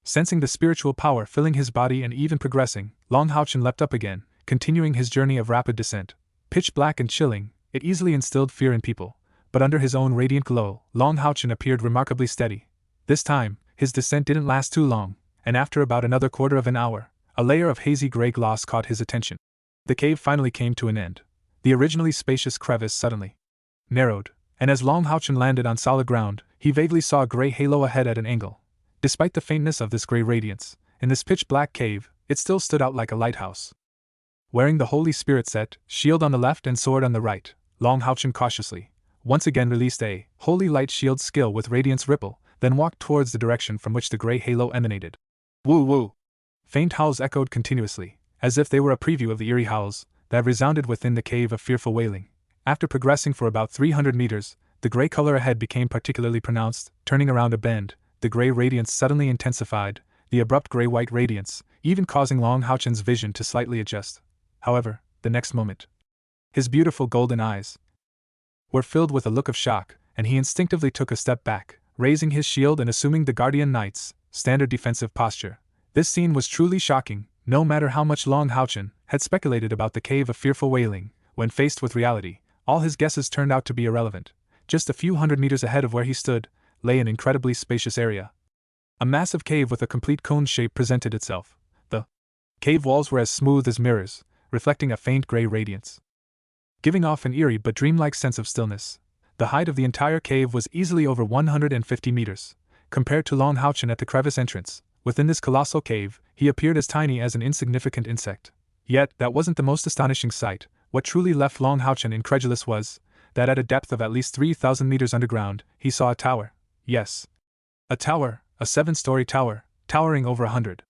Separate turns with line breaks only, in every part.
Sensing the spiritual power filling his body and even progressing, Long HaoChen leapt up again, continuing his journey of rapid descent. Pitch black and chilling, it easily instilled fear in people, but under his own radiant glow, Long HaoChen appeared remarkably steady. This time, his descent didn't last too long, and after about another quarter of an hour, a layer of hazy gray gloss caught his attention. The cave finally came to an end. The originally spacious crevice suddenly narrowed, and as Long HaoChen landed on solid ground, he vaguely saw a gray halo ahead at an angle. Despite the faintness of this gray radiance, in this pitch-black cave, it still stood out like a lighthouse. Wearing the Holy Spirit set, shield on the left and sword on the right, Long HaoChen cautiously once again released a Holy Light Shield skill with Radiance Ripple, then walked towards the direction from which the gray halo emanated. Woo woo! Faint howls echoed continuously, as if they were a preview of the eerie howls that resounded within the cave of fearful wailing. After progressing for about 300 meters, the gray color ahead became particularly pronounced. Turning around a bend, the gray radiance suddenly intensified, the abrupt gray-white radiance, even causing Long HaoChen's vision to slightly adjust. However, the next moment, his beautiful golden eyes were filled with a look of shock, and he instinctively took a step back, raising his shield and assuming the Guardian Knight's standard defensive posture. This scene was truly shocking. No matter how much Long HaoChen had speculated about the cave of fearful wailing, when faced with reality, all his guesses turned out to be irrelevant. Just a few hundred meters ahead of where he stood lay an incredibly spacious area. A massive cave with a complete cone shape presented itself. The cave walls were as smooth as mirrors, reflecting a faint gray radiance, giving off an eerie but dreamlike sense of stillness. The height of the entire cave was easily over 150 meters. Compared to Long HaoChen at the crevice entrance, within this colossal cave, he appeared as tiny as an insignificant insect. Yet, that wasn't the most astonishing sight. What truly left Long HaoChen incredulous was that at a depth of at least 3,000 meters underground, he saw a tower. Yes. A tower, a 7-story tower, towering over 100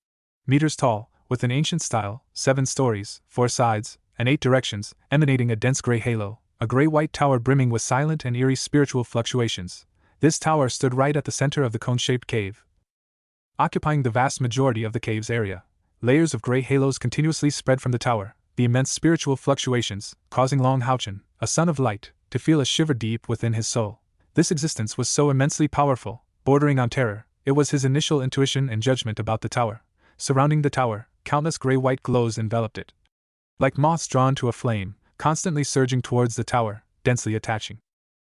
meters tall, with an ancient style, 7 stories, 4 sides, and 8 directions, emanating a dense gray halo, a gray-white tower brimming with silent and eerie spiritual fluctuations. This tower stood right at the center of the cone-shaped cave, occupying the vast majority of the cave's area. Layers of gray halos continuously spread from the tower, the immense spiritual fluctuations causing Long HaoChen, a son of light, to feel a shiver deep within his soul. This existence was so immensely powerful, bordering on terror. It was his initial intuition and judgment about the tower. Surrounding the tower, countless gray-white glows enveloped it, like moths drawn to a flame, constantly surging towards the tower, densely attaching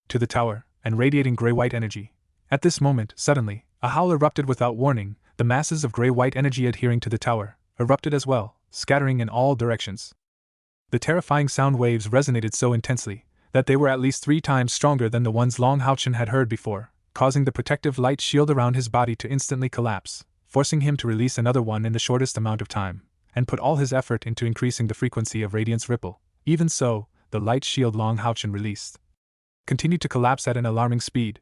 to the tower, and radiating gray-white energy. At this moment, suddenly, a howl erupted without warning. The masses of gray-white energy adhering to the tower erupted as well, scattering in all directions. The terrifying sound waves resonated so intensely that they were at least 3 times stronger than the ones Long HaoChen had heard before, causing the protective light shield around his body to instantly collapse, forcing him to release another one in the shortest amount of time, and put all his effort into increasing the frequency of Radiance Ripple. Even so, the light shield Long HaoChen released continued to collapse at an alarming speed.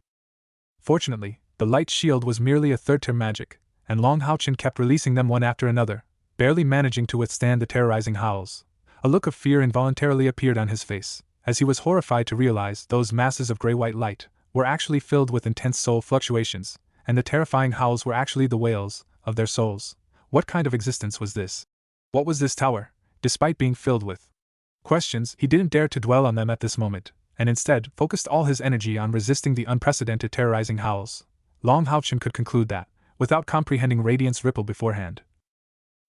Fortunately, the light shield was merely a third-tier magic, and Long HaoChen kept releasing them one after another, barely managing to withstand the terrorizing howls. A look of fear involuntarily appeared on his face, as he was horrified to realize those masses of gray-white light were actually filled with intense soul fluctuations, and the terrifying howls were actually the wails of their souls. What kind of existence was this? What was this tower? Despite being filled with questions, he didn't dare to dwell on them at this moment, and instead focused all his energy on resisting the unprecedented terrorizing howls. Long HaoChen could conclude that, without comprehending Radiance Ripple beforehand,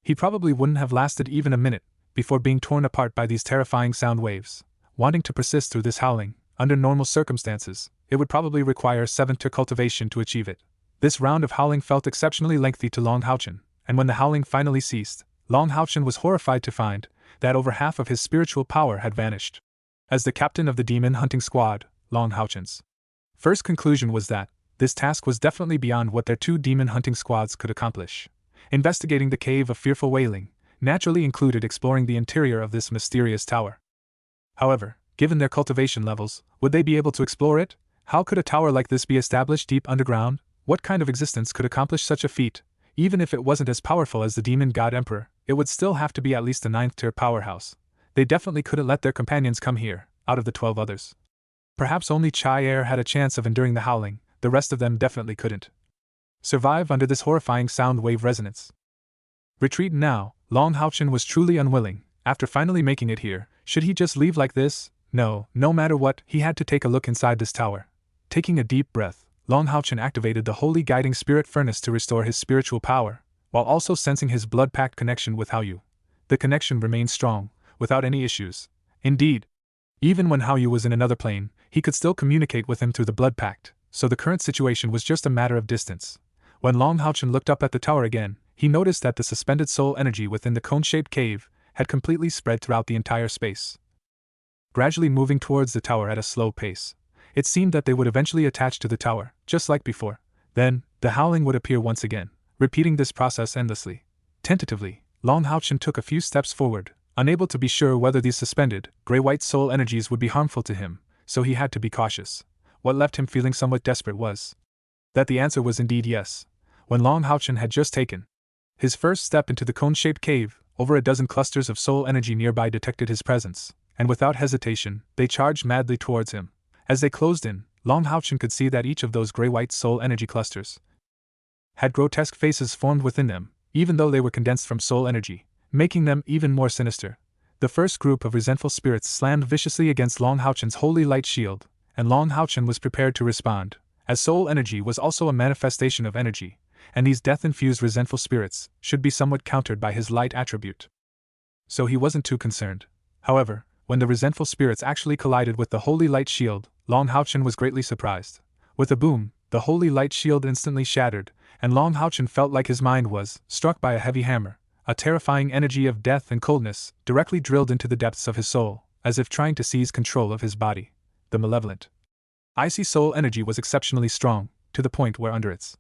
he probably wouldn't have lasted even a minute before being torn apart by these terrifying sound waves. Wanting to persist through this howling, under normal circumstances, it would probably require 7-tier cultivation to achieve it. This round of howling felt exceptionally lengthy to Long HaoChen, and when the howling finally ceased, Long HaoChen was horrified to find that over half of his spiritual power had vanished. As the captain of the demon hunting squad, Long HaoChen's first conclusion was that this task was definitely beyond what their 2 demon hunting squads could accomplish. Investigating the cave of fearful wailing naturally included exploring the interior of this mysterious tower. However, given their cultivation levels, would they be able to explore it? How could a tower like this be established deep underground? What kind of existence could accomplish such a feat? Even if it wasn't as powerful as the demon god emperor, it would still have to be at least a 9th-tier powerhouse. They definitely couldn't let their companions come here, out of the 12 others. Perhaps only Cai Er had a chance of enduring the howling. The rest of them definitely couldn't survive under this horrifying sound wave resonance. Retreat now. Long HaoChen was truly unwilling. After finally making it here, should he just leave like this? No matter what, he had to take a look inside this tower. Taking a deep breath, Long HaoChen activated the holy guiding spirit furnace to restore his spiritual power. while also sensing his blood-pact connection with HaoYue. The connection remained strong, without any issues. Indeed, even when HaoYue was in another plane, he could still communicate with him through the blood pact, so the current situation was just a matter of distance. When Long HaoChen looked up at the tower again, he noticed that the suspended soul energy within the cone-shaped cave had completely spread throughout the entire space. Gradually moving towards the tower at a slow pace, it seemed that they would eventually attach to the tower, just like before. Then, the howling would appear once again, repeating this process endlessly. Tentatively, Long HaoChen took a few steps forward, unable to be sure whether these suspended, gray-white soul energies would be harmful to him, so he had to be cautious. What left him feeling somewhat desperate was that the answer was indeed yes. When Long HaoChen had just taken his first step into the cone-shaped cave, over a dozen clusters of soul energy nearby detected his presence, and without hesitation, they charged madly towards him. As they closed in, Long HaoChen could see that each of those gray-white soul energy clusters had grotesque faces formed within them, even though they were condensed from soul energy, making them even more sinister. The first group of resentful spirits slammed viciously against Long HaoChen's holy light shield, and Long HaoChen was prepared to respond, as soul energy was also a manifestation of energy, and these death-infused resentful spirits should be somewhat countered by his light attribute. So he wasn't too concerned. However, when the resentful spirits actually collided with the holy light shield, Long HaoChen was greatly surprised. With a boom, the holy light shield instantly shattered, and Long HaoChen felt like his mind was struck by a heavy hammer. A terrifying energy of death and coldness directly drilled into the depths of his soul, as if trying to seize control of his body. The malevolent, icy soul energy was exceptionally strong, to the point where under its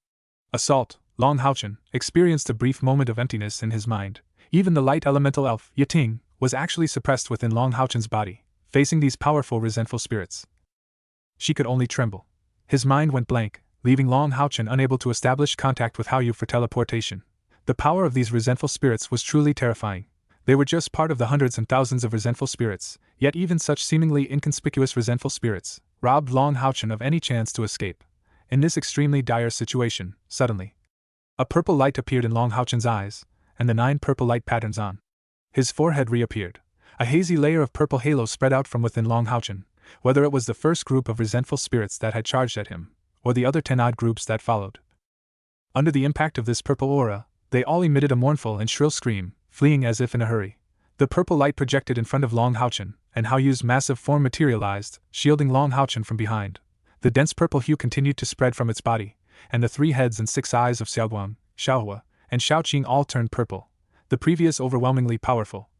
assault, Long HaoChen experienced a brief moment of emptiness in his mind. Even the light elemental elf, Yating, was actually suppressed within Long HaoChen's body, facing these powerful resentful spirits. She could only tremble. His mind went blank, leaving Long HaoChen unable to establish contact with HaoYue for teleportation. The power of these resentful spirits was truly terrifying. They were just part of the hundreds and thousands of resentful spirits, yet even such seemingly inconspicuous resentful spirits robbed Long HaoChen of any chance to escape. In this extremely dire situation, suddenly, a purple light appeared in Long HaoChen's eyes, and the 9 purple light patterns on his forehead reappeared. A hazy layer of purple halo spread out from within Long HaoChen. Whether it was the first group of resentful spirits that had charged at him, or the other 10-odd groups that followed. Under the impact of this purple aura, they all emitted a mournful and shrill scream, fleeing as if in a hurry. The purple light projected in front of Long HaoChen, and HaoYue's massive form materialized, shielding Long HaoChen from behind. The dense purple hue continued to spread from its body, and the 3 heads and 6 eyes of Xiaoguang, Xiaohua, and Xiaoqing all turned purple. The previous overwhelmingly powerful,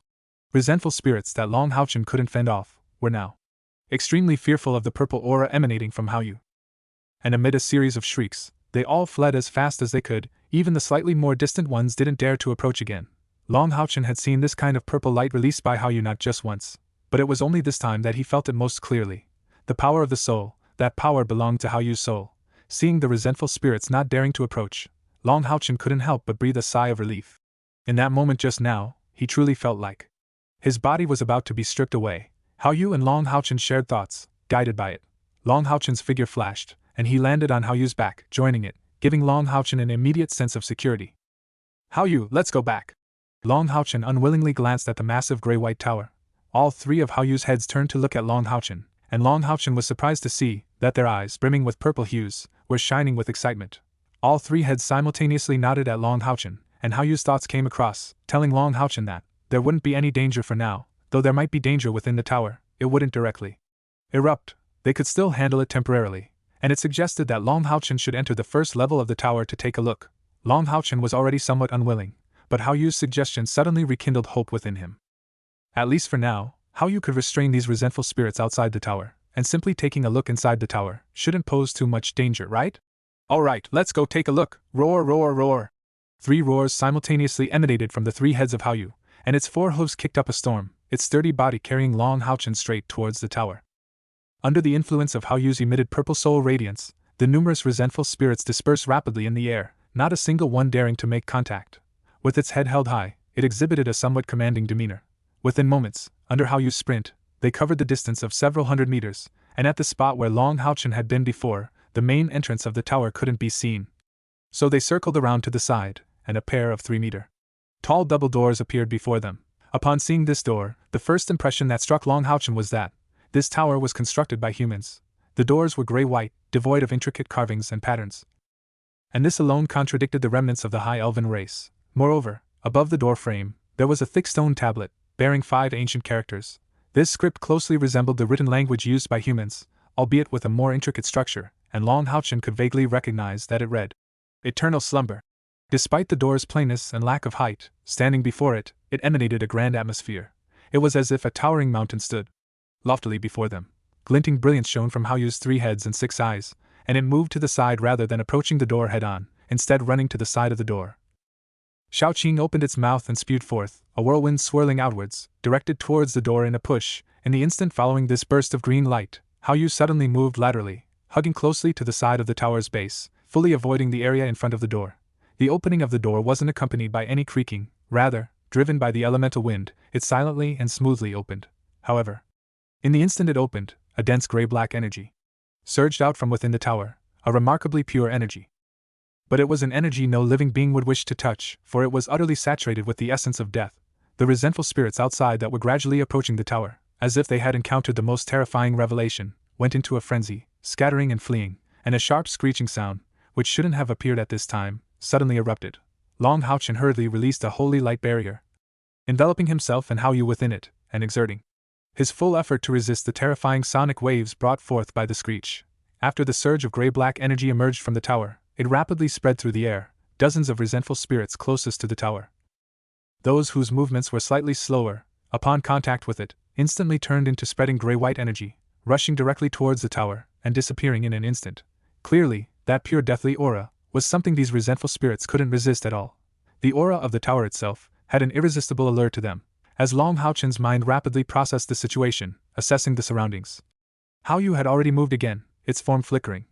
resentful spirits that Long HaoChen couldn't fend off were now extremely fearful of the purple aura emanating from HaoYue. And amid a series of shrieks, they all fled as fast as they could. Even the slightly more distant ones didn't dare to approach again. Long HaoChen had seen this kind of purple light released by HaoYue not just once, but it was only this time that he felt it most clearly. The power of the soul, that power belonged to HaoYue's soul. Seeing the resentful spirits not daring to approach, Long HaoChen couldn't help but breathe a sigh of relief. In that moment just now, he truly felt like his body was about to be stripped away. HaoYue and Long HaoChen shared thoughts, guided by it. Long HaoChen's figure flashed, and he landed on HaoYue's back, joining it, giving Long HaoChen an immediate sense of security. HaoYue, let's go back. Long HaoChen unwillingly glanced at the massive gray-white tower. All 3 of HaoYue's heads turned to look at Long HaoChen, and Long HaoChen was surprised to see that their eyes, brimming with purple hues, were shining with excitement. All 3 heads simultaneously nodded at Long HaoChen, and HaoYue's thoughts came across, telling Long HaoChen that there wouldn't be any danger for now. Though there might be danger within the tower, it wouldn't directly erupt. They could still handle it temporarily, and it suggested that Long HaoChen should enter the first level of the tower to take a look. Long HaoChen was already somewhat unwilling, but HaoYue's suggestion suddenly rekindled hope within him. At least for now, HaoYue could restrain these resentful spirits outside the tower, and simply taking a look inside the tower shouldn't pose too much danger, right? Alright, let's go take a look. Roar, roar, roar. 3 roars simultaneously emanated from the 3 heads of HaoYue, and its 4 hooves kicked up a storm, its sturdy body carrying Long HaoChen straight towards the tower. Under the influence of HaoYue's emitted purple soul radiance, the numerous resentful spirits dispersed rapidly in the air, not a single one daring to make contact. With its head held high, it exhibited a somewhat commanding demeanor. Within moments, under HaoYue's sprint, they covered the distance of several hundred meters, and at the spot where Long HaoChen had been before, the main entrance of the tower couldn't be seen. So they circled around to the side, and a pair of 3-meter tall double doors appeared before them. Upon seeing this door, the first impression that struck Long HaoChen was that this tower was constructed by humans. The doors were gray-white, devoid of intricate carvings and patterns. And this alone contradicted the remnants of the High Elven race. Moreover, above the door frame, there was a thick stone tablet, bearing 5 ancient characters. This script closely resembled the written language used by humans, albeit with a more intricate structure, and Long HaoChen could vaguely recognize that it read, Eternal Slumber. Despite the door's plainness and lack of height, standing before it, it emanated a grand atmosphere. It was as if a towering mountain stood loftily before them. Glinting brilliance shone from HaoYue's 3 heads and 6 eyes, and it moved to the side rather than approaching the door head-on, instead running to the side of the door. Shaoqing opened its mouth and spewed forth, a whirlwind swirling outwards, directed towards the door in a push. In the instant following this burst of green light, HaoYue suddenly moved laterally, hugging closely to the side of the tower's base, fully avoiding the area in front of the door. The opening of the door wasn't accompanied by any creaking, rather, driven by the elemental wind, it silently and smoothly opened. However, in the instant it opened, a dense gray-black energy surged out from within the tower, a remarkably pure energy. But it was an energy no living being would wish to touch, for it was utterly saturated with the essence of death. The resentful spirits outside that were gradually approaching the tower, as if they had encountered the most terrifying revelation, went into a frenzy, scattering and fleeing, and a sharp screeching sound, which shouldn't have appeared at this time, suddenly erupted. Long HaoChen hurriedly released a holy light barrier, enveloping himself and HaoYue within it, and exerting his full effort to resist the terrifying sonic waves brought forth by the screech. After the surge of gray-black energy emerged from the tower, it rapidly spread through the air. Dozens of resentful spirits closest to the tower, those whose movements were slightly slower, upon contact with it, instantly turned into spreading gray-white energy, rushing directly towards the tower, and disappearing in an instant. Clearly, that pure deathly aura was something these resentful spirits couldn't resist at all. The aura of the tower itself had an irresistible allure to them. As Long HaoChen's mind rapidly processed the situation, assessing the surroundings, HaoYue had already moved again, its form flickering,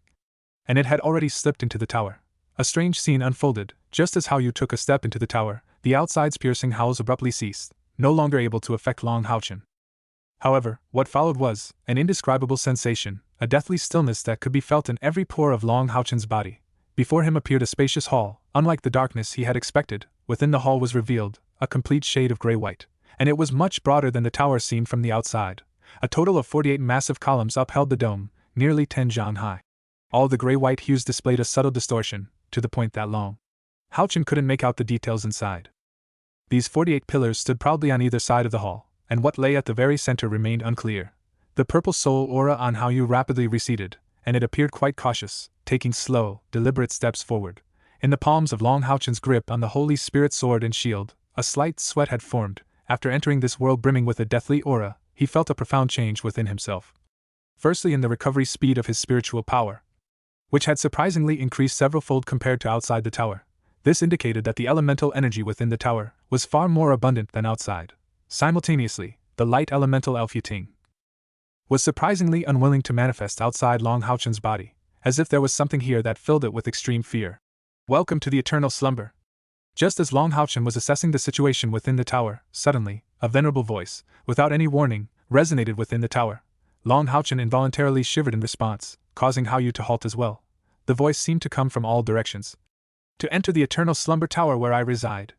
and it had already slipped into the tower. A strange scene unfolded. Just as HaoYue took a step into the tower, the outside's piercing howls abruptly ceased, no longer able to affect Long HaoChen. However, what followed was an indescribable sensation, a deathly stillness that could be felt in every pore of Long HaoChen's body. Before him appeared a spacious hall. Unlike the darkness he had expected, within the hall was revealed a complete shade of gray-white, and it was much broader than the tower seen from the outside. A total of 48 massive columns upheld the dome, nearly 10 zhan high. All the gray-white hues displayed a subtle distortion, to the point that Long HaoChen couldn't make out the details inside. These 48 pillars stood proudly on either side of the hall, and what lay at the very center remained unclear. The purple soul aura on HaoYue rapidly receded, and it appeared quite cautious, taking slow, deliberate steps forward. In the palms of Long HaoChen's grip on the Holy Spirit sword and shield, a slight sweat had formed. After entering this world brimming with a deathly aura, he felt a profound change within himself. Firstly, in the recovery speed of his spiritual power, which had surprisingly increased several-fold compared to outside the tower. This indicated that the elemental energy within the tower was far more abundant than outside. Simultaneously, the light elemental HaoYue was surprisingly unwilling to manifest outside Long HaoChen's body, as if there was something here that filled it with extreme fear. Welcome to the Eternal Slumber. Just as Long HaoChen was assessing the situation within the tower, suddenly, a venerable voice, without any warning, resonated within the tower. Long HaoChen involuntarily shivered in response, causing HaoYue to halt as well. The voice seemed to come from all directions. To enter the Eternal Slumber Tower where I reside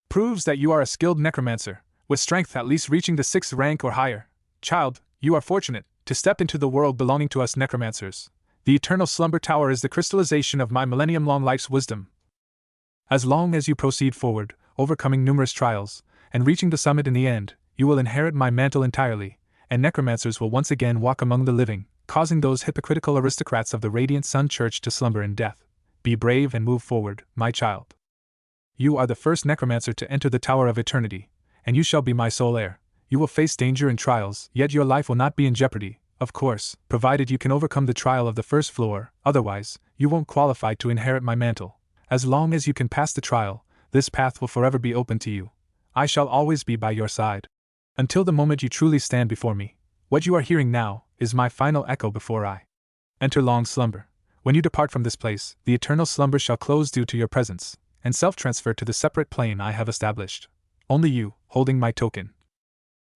proves that you are a skilled necromancer, with strength at least reaching the 6th rank or higher. Child, you are fortunate to step into the world belonging to us necromancers. The Eternal Slumber Tower is the crystallization of my millennium-long life's wisdom. As long as you proceed forward, overcoming numerous trials, and reaching the summit in the end, you will inherit my mantle entirely, and necromancers will once again walk among the living, causing those hypocritical aristocrats of the Radiant Sun Church to slumber in death. Be brave and move forward, my child. You are the first necromancer to enter the Tower of Eternity, and you shall be my sole heir. You will face danger and trials, yet your life will not be in jeopardy, of course, provided you can overcome the trial of the first floor. Otherwise, you won't qualify to inherit my mantle. As long as you can pass the trial, this path will forever be open to you. I shall always be by your side, until the moment you truly stand before me. What you are hearing now is my final echo before I enter long slumber. When you depart from this place, the eternal slumber shall close due to your presence, and self-transfer to the separate plane I have established. Only you, holding my token,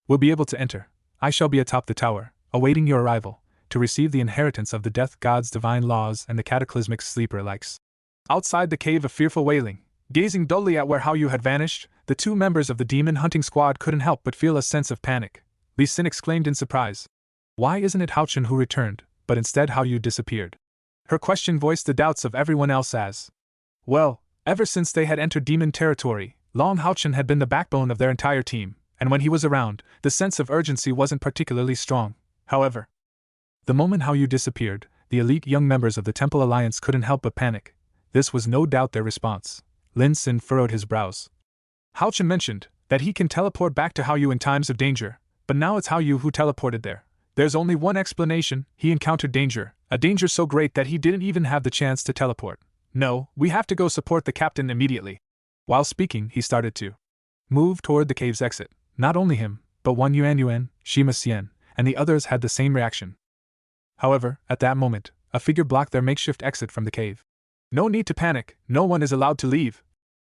will be able to enter. I shall be atop the tower, awaiting your arrival, to receive the inheritance of the death god's divine laws and the cataclysmic sleeper likes. Outside the cave of fearful Wailing, gazing dully at where HaoYue had vanished, the 2 members of the demon hunting squad couldn't help but feel a sense of panic. Li Xin exclaimed in surprise. Why isn't it HaoChen who returned, but instead HaoYue disappeared? Her question voiced the doubts of everyone else as, well, Ever since they had entered demon territory, Long HaoChen had been the backbone of their entire team, and when he was around, the sense of urgency wasn't particularly strong. However, the moment HaoYue disappeared, the elite young members of the Temple Alliance couldn't help but panic. This was no doubt their response. Lin Xin furrowed his brows. HaoChen mentioned that he can teleport back to HaoYue in times of danger, but now it's HaoYue who teleported there. There's only one explanation: he encountered danger, a danger so great that he didn't even have the chance to teleport. No, we have to go support the captain immediately. While speaking, he started to move toward the cave's exit. Not only him, but Wan Yuan, Shima Xian, and the others had the same reaction. However, at that moment, a figure blocked their makeshift exit from the cave. No need to panic, no one is allowed to leave.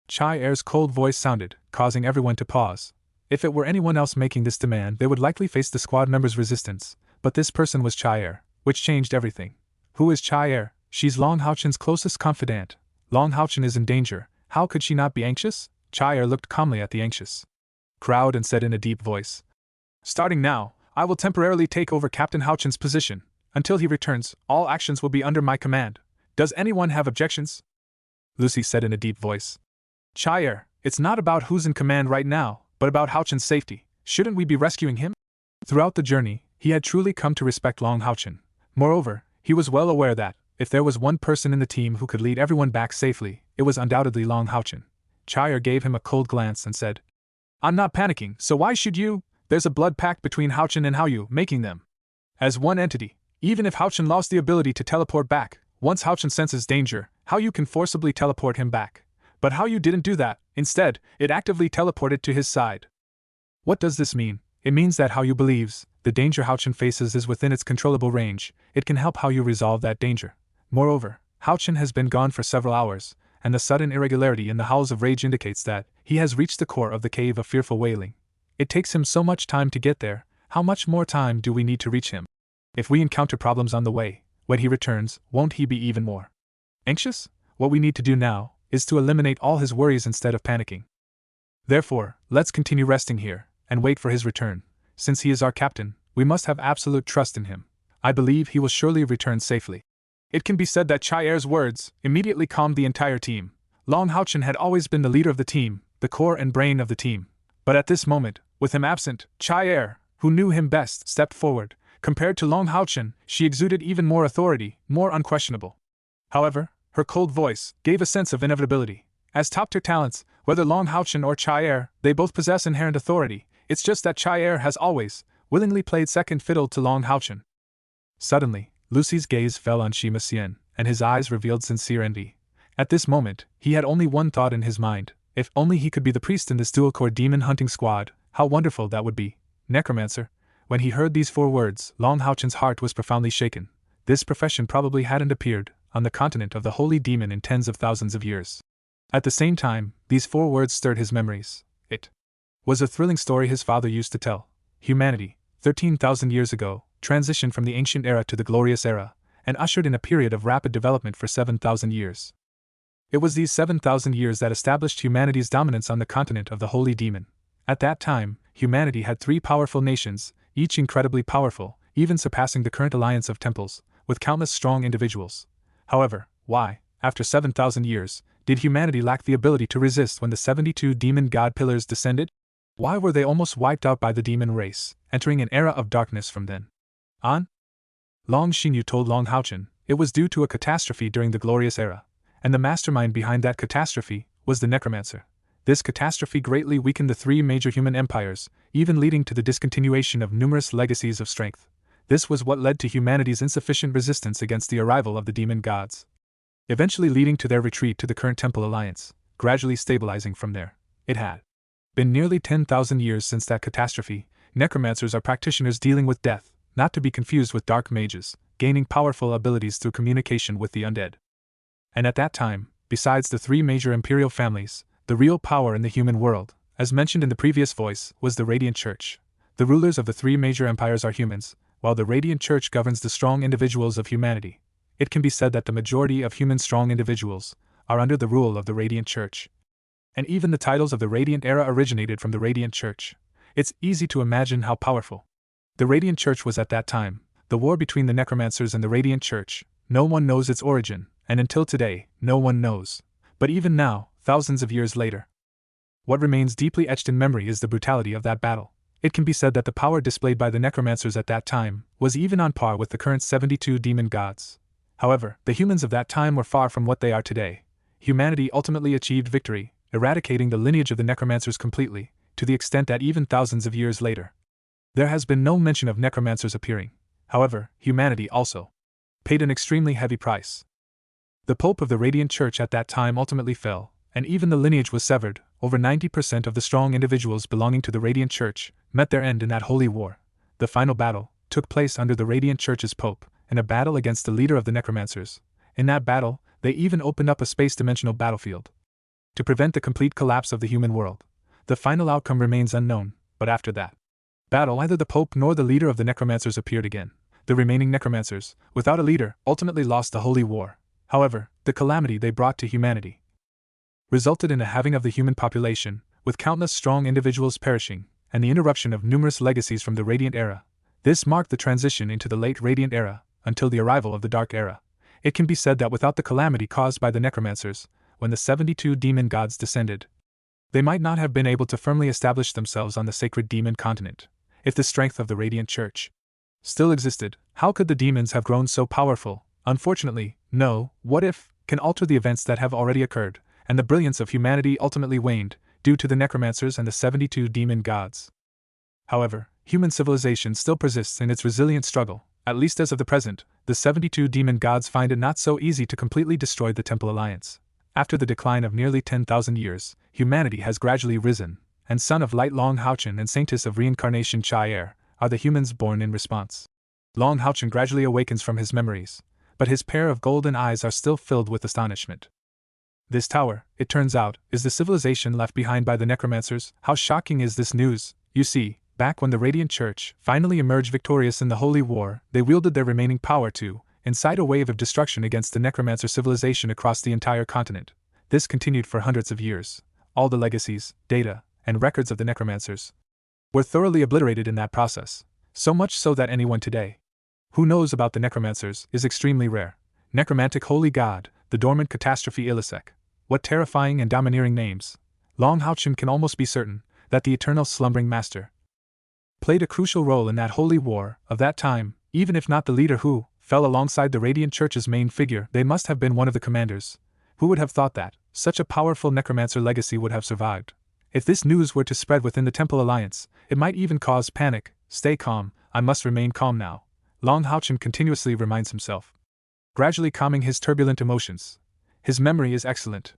Cai Er's cold voice sounded, causing everyone to pause. If it were anyone else making this demand, they would likely face the squad members' resistance, but this person was Cai Er, which changed everything. Who is Cai Er? She's Long HaoChen's closest confidant. Long HaoChen is in danger. How could she not be anxious? Cai Er looked calmly at the anxious crowd and said in a deep voice, "Starting now, I will temporarily take over Captain HaoChen's position. Until he returns, all actions will be under my command. Does anyone have objections?" Lucy said in a deep voice. "Cai Er, it's not about who's in command right now, but about HaoChen's safety. Shouldn't we be rescuing him?" Throughout the journey, he had truly come to respect Long HaoChen. Moreover, he was well aware that, if there was one person in the team who could lead everyone back safely, it was undoubtedly Long HaoChen. Cai Er gave him a cold glance and said, "I'm not panicking, so why should you? There's a blood pact between HaoChen and HaoYue, making them as one entity. Even if HaoChen lost the ability to teleport back, once HaoChen senses danger, HaoYue can forcibly teleport him back. But HaoYue didn't do that. Instead, it actively teleported to his side." What does this mean? It means that HaoYue believes the danger HaoChen faces is within its controllable range. It can help HaoYue resolve that danger. Moreover, HaoChen has been gone for several hours, and the sudden irregularity in the howls of rage indicates that he has reached the core of the cave of fearful wailing. It takes him so much time to get there. How much more time do we need to reach him? If we encounter problems on the way, when he returns, won't he be even more anxious? What we need to do now is to eliminate all his worries instead of panicking. Therefore, let's continue resting here and wait for his return. Since he is our captain, we must have absolute trust in him. I believe he will surely return safely. It can be said that Cai Er's words immediately calmed the entire team. Long HaoChen had always been the leader of the team, the core and brain of the team. But at this moment, with him absent, Cai Er, who knew him best, stepped forward. Compared to Long HaoChen, she exuded even more authority, more unquestionable. However, her cold voice gave a sense of inevitability. As top-tier talents, whether Long HaoChen or Cai Er, they both possess inherent authority. It's just that Cai Er has always willingly played second fiddle to Long HaoChen. Suddenly, Lucy's gaze fell on Shima Xian, and his eyes revealed sincere envy. At this moment, he had only one thought in his mind: if only he could be the priest in this dual-core demon hunting squad, how wonderful that would be. Necromancer. When he heard these 4 words, Long HaoChen's heart was profoundly shaken. This profession probably hadn't appeared on the continent of the holy demon in tens of thousands of years. At the same time, these 4 words stirred his memories. It was a thrilling story his father used to tell. Humanity, 13,000 years ago, transitioned from the ancient era to the glorious era, and ushered in a period of rapid development for 7,000 years. It was these 7,000 years that established humanity's dominance on the continent of the holy demon. At that time, humanity had 3 powerful nations, each incredibly powerful, even surpassing the current alliance of temples, with countless strong individuals. However, why, after 7,000 years, did humanity lack the ability to resist when the 72 demon god pillars descended? Why were they almost wiped out by the demon race, entering an era of darkness from then on? Long HaoChen told Long HaoChen it was due to a catastrophe during the glorious era, and the mastermind behind that catastrophe was the Necromancer. This catastrophe greatly weakened the 3 major human empires, even leading to the discontinuation of numerous legacies of strength. This was what led to humanity's insufficient resistance against the arrival of the demon gods, eventually leading to their retreat to the current Temple Alliance, gradually stabilizing from there. It had been nearly 10,000 years since that catastrophe. Necromancers are practitioners dealing with death, not to be confused with dark mages, gaining powerful abilities through communication with the undead. And at that time, besides the 3 major imperial families, the real power in the human world, as mentioned in the previous voice, was the Radiant Church. The rulers of the 3 major empires are humans, while the Radiant Church governs the strong individuals of humanity. It can be said that the majority of human strong individuals are under the rule of the Radiant Church. And even the titles of the Radiant era originated from the Radiant Church. It's easy to imagine how powerful the Radiant Church was at that time. The war between the Necromancers and the Radiant Church, no one knows its origin, and until today, no one knows. But even now, thousands of years later, what remains deeply etched in memory is the brutality of that battle. It can be said that the power displayed by the Necromancers at that time was even on par with the current 72 demon gods. However, the humans of that time were far from what they are today. Humanity ultimately achieved victory, eradicating the lineage of the Necromancers completely, to the extent that even thousands of years later, there has been no mention of Necromancers appearing. However, humanity also paid an extremely heavy price. The Pope of the Radiant Church at that time ultimately fell, and even the lineage was severed. Over 90% of the strong individuals belonging to the Radiant Church met their end in that holy war. The final battle took place under the Radiant Church's Pope, in a battle against the leader of the Necromancers. In that battle, they even opened up a space-dimensional battlefield to prevent the complete collapse of the human world. The final outcome remains unknown, but after that battle, neither the Pope nor the leader of the Necromancers appeared again. The remaining Necromancers, without a leader, ultimately lost the holy war. However, the calamity they brought to humanity resulted in a halving of the human population, with countless strong individuals perishing, and the interruption of numerous legacies from the Radiant Era. This marked the transition into the late Radiant Era, until the arrival of the Dark Era. It can be said that without the calamity caused by the Necromancers, when the 72 demon gods descended, they might not have been able to firmly establish themselves on the sacred demon continent. If the strength of the Radiant Church still existed, how could the demons have grown so powerful? Unfortunately, no. What if can alter the events that have already occurred, and the brilliance of humanity ultimately waned, due to the Necromancers and the 72 demon gods. However, human civilization still persists in its resilient struggle. At least as of the present, the 72 demon gods find it not so easy to completely destroy the Temple Alliance. After the decline of nearly 10,000 years, humanity has gradually risen, and Son of Light Long HaoChen and Saintess of Reincarnation Cai Er are the humans born in response. Long HaoChen gradually awakens from his memories, but his pair of golden eyes are still filled with astonishment. This tower, it turns out, is the civilization left behind by the Necromancers. How shocking is this news? You see, back when the Radiant Church finally emerged victorious in the Holy War, they wielded their remaining power to incite a wave of destruction against the Necromancer civilization across the entire continent. This continued for hundreds of years. All the legacies, data, and records of the Necromancers were thoroughly obliterated in that process, so much so that anyone today who knows about the Necromancers is extremely rare. Necromantic Holy God, the Dormant Catastrophe Illisec. What terrifying and domineering names. Long HaoChen can almost be certain that the Eternal Slumbering Master played a crucial role in that holy war of that time, even if not the leader who fell alongside the Radiant Church's main figure. They must have been one of the commanders. Who would have thought that such a powerful Necromancer legacy would have survived? If this news were to spread within the Temple Alliance, it might even cause panic. Stay calm, I must remain calm now. Long HaoChen continuously reminds himself, gradually calming his turbulent emotions. His memory is excellent.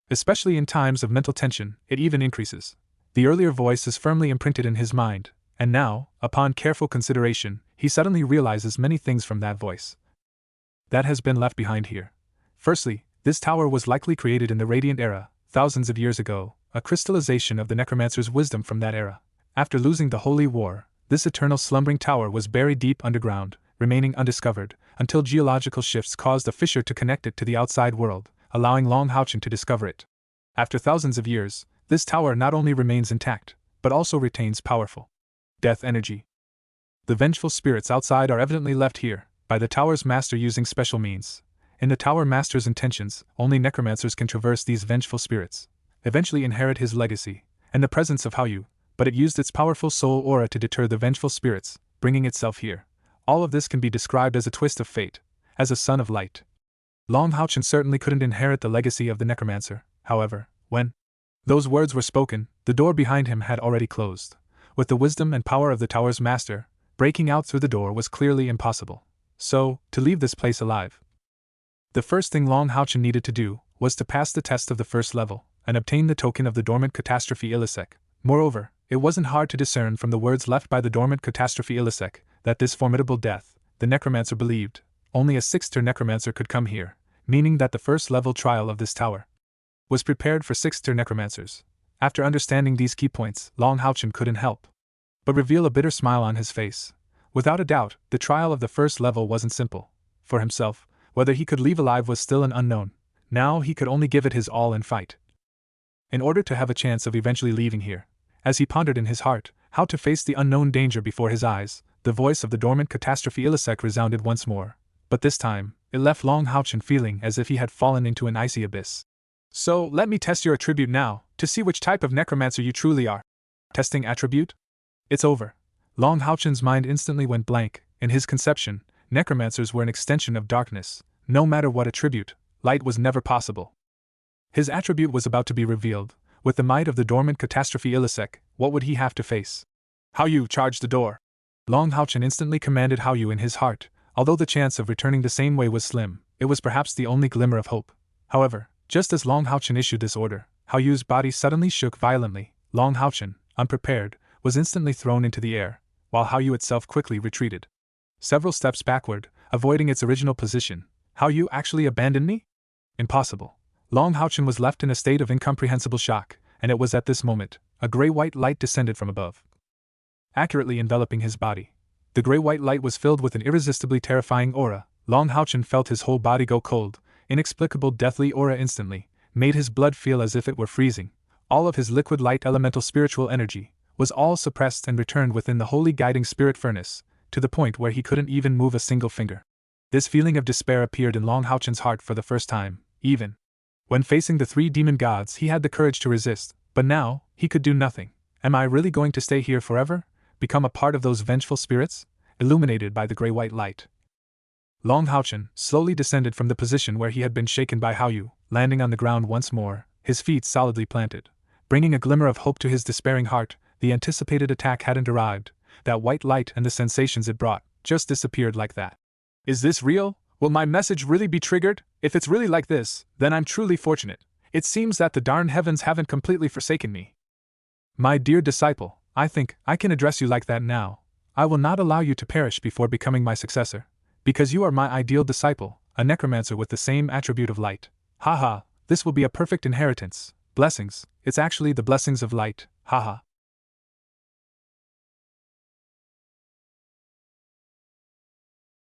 Especially in times of mental tension, it even increases. The earlier voice is firmly imprinted in his mind, and now, upon careful consideration, he suddenly realizes many things from that voice that has been left behind here. Firstly, this tower was likely created in the Radiant Era, thousands of years ago, a crystallization of the Necromancer's wisdom from that era. After losing the Holy War, this eternal slumbering tower was buried deep underground, remaining undiscovered, until geological shifts caused a fissure to connect it to the outside world, allowing Long HaoChen to discover it. After thousands of years, this tower not only remains intact, but also retains powerful death energy. The vengeful spirits outside are evidently left here by the tower's master using special means. In the tower master's intentions, only Necromancers can traverse these vengeful spirits, eventually inherit his legacy, and the presence of HaoYue, but it used its powerful soul aura to deter the vengeful spirits, bringing itself here. All of this can be described as a twist of fate, as a son of light. Long HaoChen certainly couldn't inherit the legacy of the Necromancer. However, when those words were spoken, the door behind him had already closed. With the wisdom and power of the tower's master, breaking out through the door was clearly impossible. So, to leave this place alive, the first thing Long HaoChen needed to do was to pass the test of the first level, and obtain the token of the Dormant Catastrophe Illisec. Moreover, it wasn't hard to discern from the words left by the Dormant Catastrophe Illisec that this formidable death, the Necromancer believed, only a sixth-tier Necromancer could come here, meaning that the first-level trial of this tower was prepared for sixth-tier Necromancers. After understanding these key points, Long HaoChen couldn't help but reveal a bitter smile on his face. Without a doubt, the trial of the first level wasn't simple. For himself, whether he could leave alive was still an unknown. Now he could only give it his all and fight, in order to have a chance of eventually leaving here. As he pondered in his heart how to face the unknown danger before his eyes, the voice of the Dormant Catastrophe Illisec resounded once more. But this time, it left Long HaoChen feeling as if he had fallen into an icy abyss. So, let me test your attribute now, to see which type of necromancer you truly are. Testing attribute? It's over. Long HaoChen's mind instantly went blank. In his conception, necromancers were an extension of darkness. No matter what attribute, light was never possible. His attribute was about to be revealed. With the might of the dormant catastrophe Illisec, what would he have to face? HaoYue, charge the door! Long HaoChen instantly commanded HaoYue in his heart. Although the chance of returning the same way was slim, it was perhaps the only glimmer of hope. However, just as Long HaoChen issued this order, HaoYue's body suddenly shook violently. Long HaoChen, unprepared, was instantly thrown into the air, while HaoYue itself quickly retreated several steps backward, avoiding its original position. HaoYue actually abandoned me? Impossible. Long HaoChen was left in a state of incomprehensible shock, and it was at this moment a gray-white light descended from above, accurately enveloping his body. The gray-white light was filled with an irresistibly terrifying aura. Long HaoChen felt his whole body go cold. Inexplicable deathly aura instantly made his blood feel as if it were freezing. All of his liquid light elemental spiritual energy was all suppressed and returned within the holy guiding spirit furnace, to the point where he couldn't even move a single finger. This feeling of despair appeared in Long HaoChen's heart for the first time. Even when facing the 3 demon gods, he had the courage to resist, but now, he could do nothing. Am I really going to stay here forever? Become a part of those vengeful spirits? Illuminated by the gray-white light, Long HaoChen slowly descended from the position where he had been shaken by HaoYue, landing on the ground once more, his feet solidly planted. Bringing a glimmer of hope to his despairing heart, the anticipated attack hadn't arrived. That white light and the sensations it brought just disappeared like that. Is this real? Will my message really be triggered? If it's really like this, then I'm truly fortunate. It seems that the darn heavens haven't completely forsaken me. My dear disciple, I think I can address you like that now. I will not allow you to perish before becoming my successor, because you are my ideal disciple, a necromancer with the same attribute of light. Haha, this will be a perfect inheritance. Blessings, it's actually the blessings of light, haha.